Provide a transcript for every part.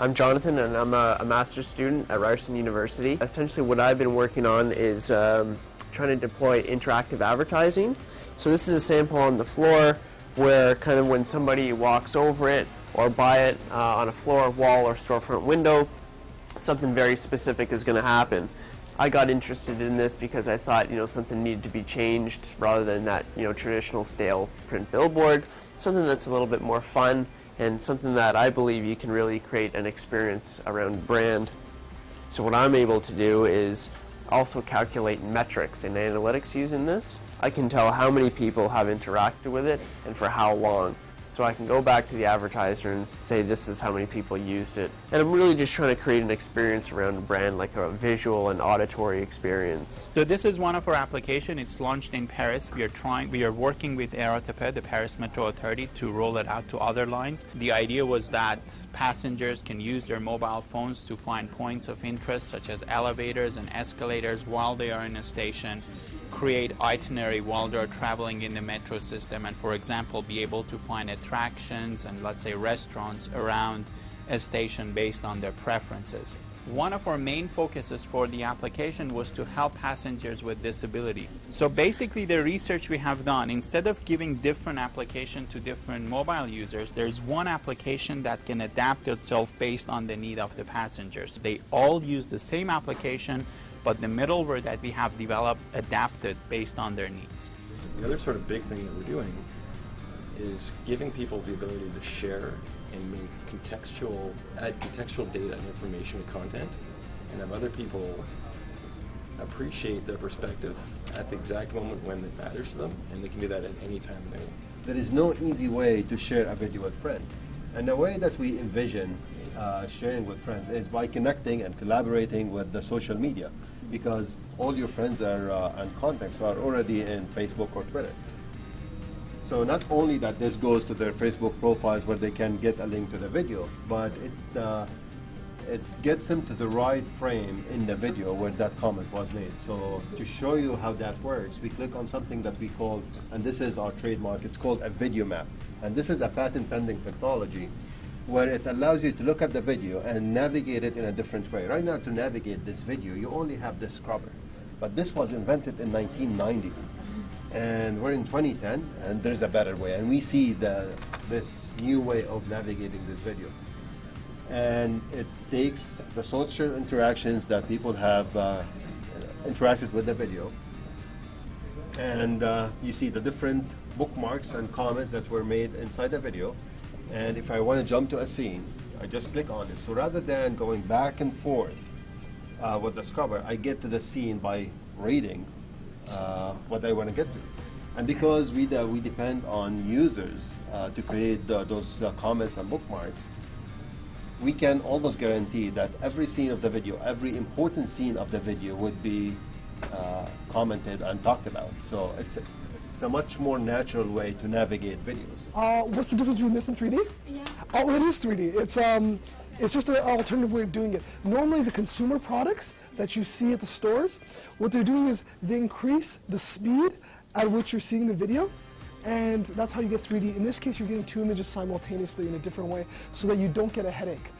I'm Jonathan, and I'm a master's student at Ryerson University. Essentially what I've been working on is trying to deploy interactive advertising. So this is a sample on the floor where kind of when somebody walks over it or by it on a floor, wall, or storefront window, something very specific is going to happen. I got interested in this because I thought, something needed to be changed rather than that, traditional stale print billboard. Something that's a little bit more fun and something that I believe you can really create an experience around brand. So what I'm able to do is also calculate metrics and analytics using this. I can tell how many people have interacted with it and for how long. So I can go back to the advertiser and say this is how many people used it. And I'm really just trying to create an experience around a brand, like a visual and auditory experience. So this is one of our applications. It's launched in Paris. We are working with RATP, the Paris Metro Authority, to roll it out to other lines. The idea was that passengers can use their mobile phones to find points of interest such as elevators and escalators while they are in a station, create itinerary while they're traveling in the metro system, and for example be able to find attractions and let's say restaurants around a station based on their preferences. One of our main focuses for the application was to help passengers with disability. So basically the research we have done, instead of giving different applications to different mobile users, there's one application that can adapt itself based on the need of the passengers. They all use the same application, but the middleware that we have developed adapted based on their needs. The other sort of big thing that we're doing is giving people the ability to share and make add contextual data and information to content, and have other people appreciate their perspective at the exact moment when it matters to them, and they can do that at any time they want. There is no easy way to share a video with friends. And the way that we envision sharing with friends is by connecting and collaborating with the social media, because all your friends and contacts are already in Facebook or Twitter. So not only that this goes to their Facebook profiles where they can get a link to the video, but it gets them to the right frame in the video where that comment was made. So to show you how that works, we click on something that we call, and this is our trademark, it's called a video map. And this is a patent pending technology where it allows you to look at the video and navigate it in a different way. Right now, to navigate this video, you only have this scrubber. But this was invented in 1990. And we're in 2010, and there's a better way. And we see this new way of navigating this video. And it takes the social interactions that people have interacted with the video. And you see the different bookmarks and comments that were made inside the video. And if I want to jump to a scene, I just click on it. So rather than going back and forth with the scrubber, I get to the scene by reading what I want to get to. And because we depend on users to create those comments and bookmarks, we can almost guarantee that every scene of the video, every important scene of the video would be commented and talked about. So it's a much more natural way to navigate videos. What's the difference between this and 3D? Yeah. Oh, it is 3D. It's just an alternative way of doing it. Normally the consumer products that you see at the stores, what they're doing is they increase the speed at which you're seeing the video, and that's how you get 3D. In this case, you're getting two images simultaneously in a different way so that you don't get a headache.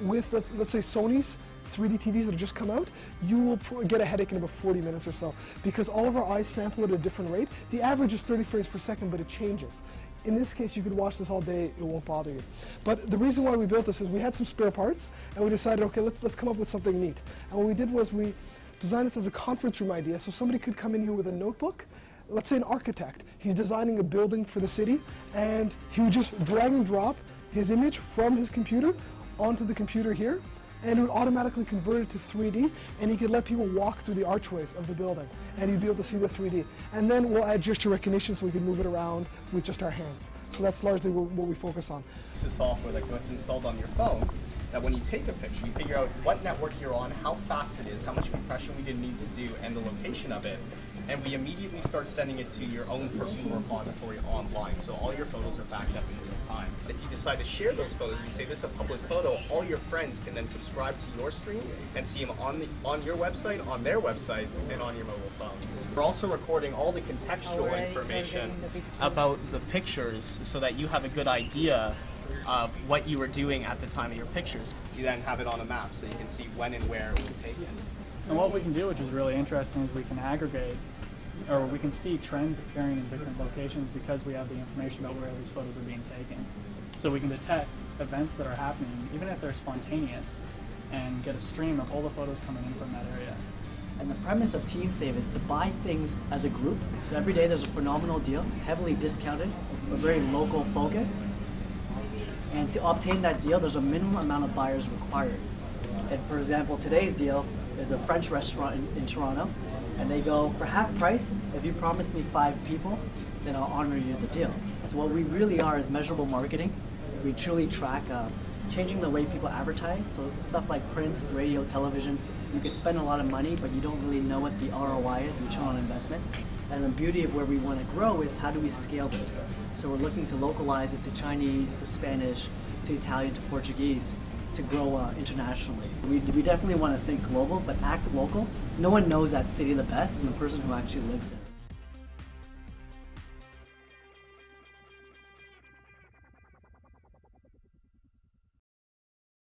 With, let's say, Sony's 3D TVs that have just come out, you will get a headache in about 40 minutes or so, because all of our eyes sample at a different rate. The average is 30 frames per second, but it changes. In this case, you could watch this all day, it won't bother you. But the reason why we built this is we had some spare parts, and we decided, okay, let's come up with something neat. And what we did was we designed this as a conference room idea, so somebody could come in here with a notebook. Let's say an architect, he's designing a building for the city, and he would just drag and drop his image from his computer onto the computer here, and it would automatically convert it to 3D, and he could let people walk through the archways of the building, and you'd be able to see the 3D. And then we'll add gesture recognition so we can move it around with just our hands. So that's largely what we focus on. This is software that gets installed on your phone, that when you take a picture, you figure out what network you're on, how fast it is, how much compression we didn't need to do, and the location of it. And we immediately start sending it to your own personal repository online, so all your photos are backed up in real time. If you decide to share those photos, you say this is a public photo, all your friends can then subscribe to your stream and see them on your website, on their websites, and on your mobile phones. We're also recording all the contextual information about the pictures so that you have a good idea of what you were doing at the time of your pictures. You then have it on a map so you can see when and where it was taken. And what we can do, which is really interesting, is we can aggregate, or we can see trends appearing in different locations because we have the information about where these photos are being taken. So we can detect events that are happening, even if they're spontaneous, and get a stream of all the photos coming in from that area. And the premise of TeamSave is to buy things as a group. So every day there's a phenomenal deal, heavily discounted, but very local focus. And to obtain that deal, there's a minimum amount of buyers required. And for example, today's deal is a French restaurant in Toronto, and they go, for half price, if you promise me 5 people, then I'll honor you the deal. So what we really are is measurable marketing. We truly track changing the way people advertise, so stuff like print, radio, television. You could spend a lot of money, but you don't really know what the ROI is, return on investment. And the beauty of where we want to grow is how do we scale this? So we're looking to localize it to Chinese, to Spanish, to Italian, to Portuguese, to grow internationally. We definitely want to think global, but act local. No one knows that city the best than the person who actually lives it.